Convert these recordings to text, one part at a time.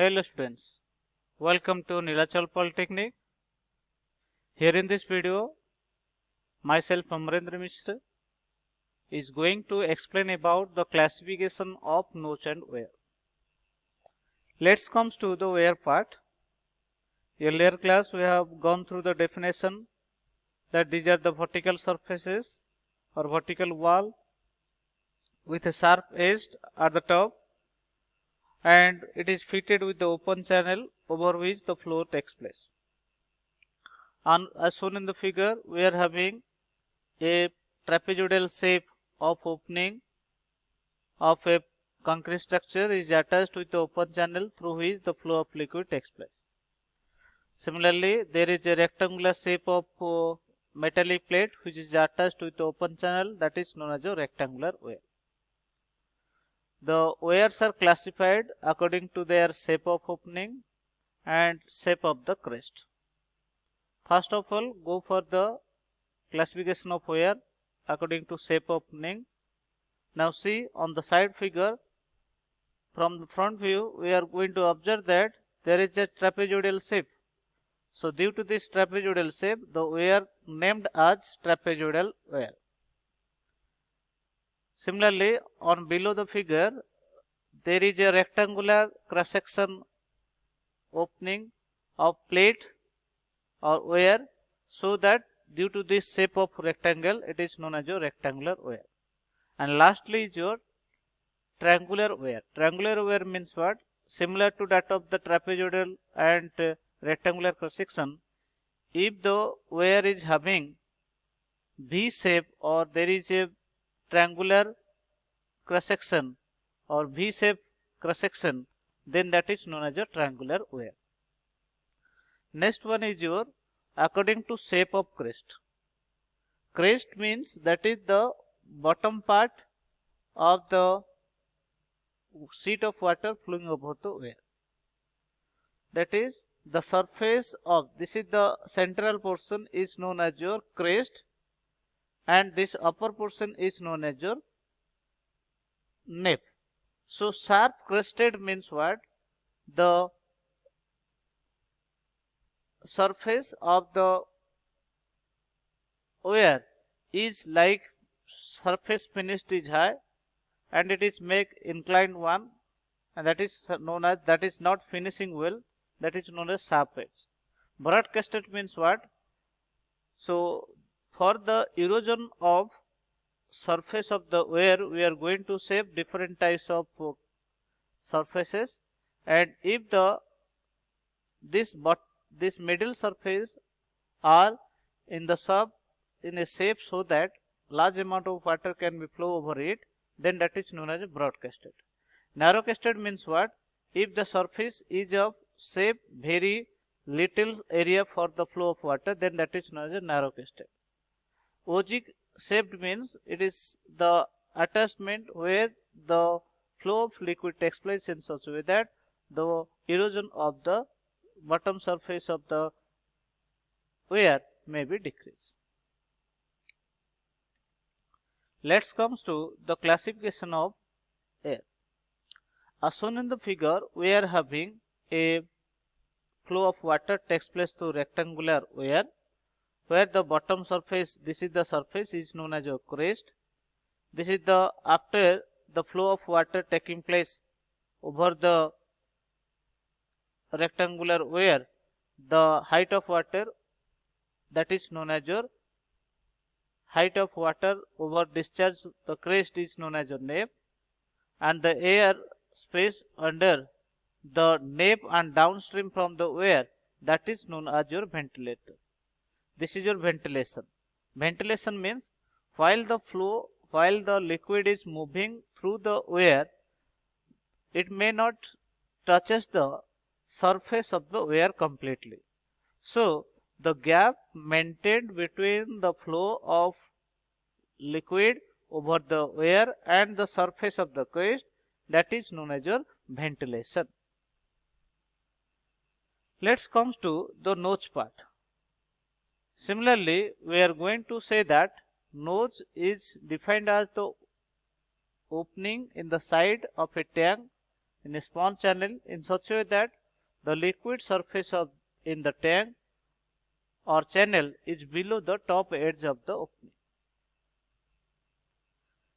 Hello students, welcome to Nilachal Polytechnic. Here in this video, myself Amarendra Mishra is going to explain about the classification of notch and weir. Let's come to the weir part. Earlier class we have gone through the definition that these are the vertical surfaces or vertical wall with a sharp edge at the top, and it is fitted with the open channel over which the flow takes place. And as shown in the figure, we are having a trapezoidal shape of opening of a concrete structure is attached with the open channel through which the flow of liquid takes place. Similarly, there is a rectangular shape of metallic plate which is attached with the open channel, that is known as a rectangular weir. The weirs are classified according to their shape of opening and shape of the crest. First of all, go for the classification of weir according to shape of opening. Now see on the side figure, from the front view we are going to observe that there is a trapezoidal shape. So due to this trapezoidal shape, the weir named as trapezoidal weir. Similarly, on below the figure, there is a rectangular cross section opening of plate or weir, so that due to this shape of rectangle, it is known as a rectangular weir. And lastly is your triangular weir. Triangular weir means what? Similar to that of the trapezoidal and rectangular cross section, if the weir is having V shape or there is a triangular cross section or V shape cross section, then that is known as a triangular weir. Next one is your according to shape of crest. Crest means that is the bottom part of the sheet of water flowing over the weir. That is the surface of, this is the central portion is known as your crest, and this upper portion is known as your nape. So sharp crested means what? The surface of the weir is like surface finished is high and it is make inclined one, and that is known as, that is not finishing well, that is known as sharp edge. Broadcasted means what? So for the erosion of surface of the weir, we are going to shape different types of surfaces, and if the this middle surface are in the in a shape so that large amount of water can be flow over it, then that is known as broadcasted. Narrowcasted means what? If the surface is of shape very little area for the flow of water, then that is known as narrowcasted. Ogive shaped means it is the attachment where the flow of liquid takes place in such a way that the erosion of the bottom surface of the weir may be decreased. Let's come to the classification of air. As shown in the figure, we are having a flow of water takes place through rectangular weir, where the bottom surface, this is the surface, is known as a crest. This is the after the flow of water taking place over the rectangular weir, the height of water, that is known as your height of water over discharge, the crest is known as your nape, and the air space under the nape and downstream from the weir, that is known as your ventilator. This is your ventilation. Ventilation means while the liquid is moving through the weir, it may not touches the surface of the weir completely. So the gap maintained between the flow of liquid over the weir and the surface of the crest, that is known as your ventilation. Let's come to the notch part. Similarly, we are going to say that notch is defined as the opening in the side of a tank in a small channel in such a way that the liquid surface of in the tank or channel is below the top edge of the opening.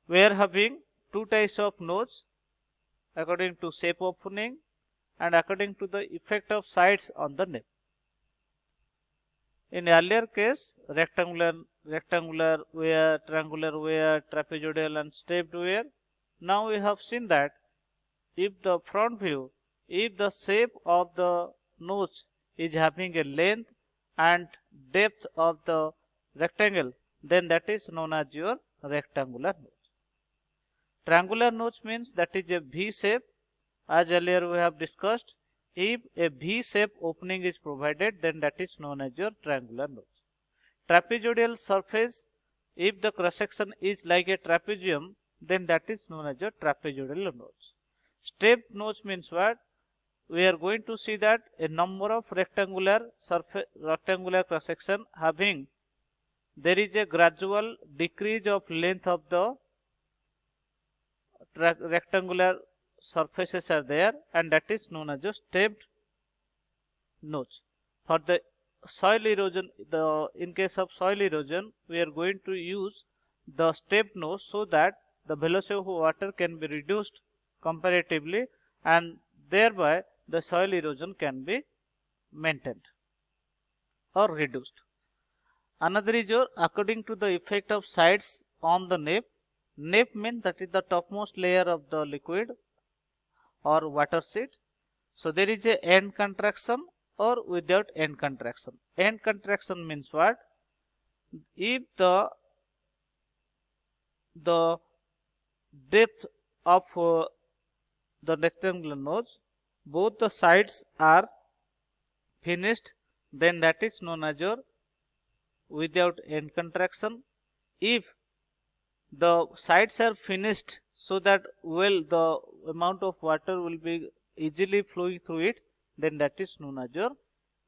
We are having two types of nose according to shape opening and according to the effect of sides on the nape. In earlier case, rectangular weir, triangular weir, trapezoidal and stepped weir. Now we have seen that if the front view, if the shape of the nose is having a length and depth of the rectangle, then that is known as your rectangular nose. Triangular nose means that is a V shape. As earlier we have discussed, if a V shape opening is provided, then that is known as your triangular nose. Trapezoidal surface, if the cross section is like a trapezium, then that is known as your trapezoidal nose. Stepped nose means what? We are going to see that a number of rectangular cross section having, there is a gradual decrease of length of the rectangular surfaces are there, and that is known as a stepped nose. For the soil erosion, in case of soil erosion, we are going to use the stepped nose so that the velocity of water can be reduced comparatively, and thereby the soil erosion can be maintained or reduced. Another is your according to the effect of sides on the nape. Nape means that is the topmost layer of the liquid or water sheet. So there is a end contraction or without end contraction. End contraction means what? If the depth of the rectangular nose, both the sides are finished, then that is known as your without end contraction. If the sides are finished so that the amount of water will be easily flowing through it, then that is known as your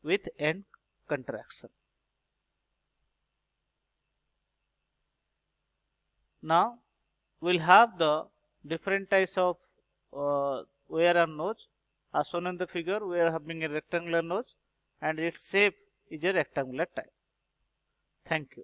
with end contraction. Now we'll have the different types of weir and nose. As shown in the figure, we are having a rectangular nose and its shape is a rectangular type. Thank you.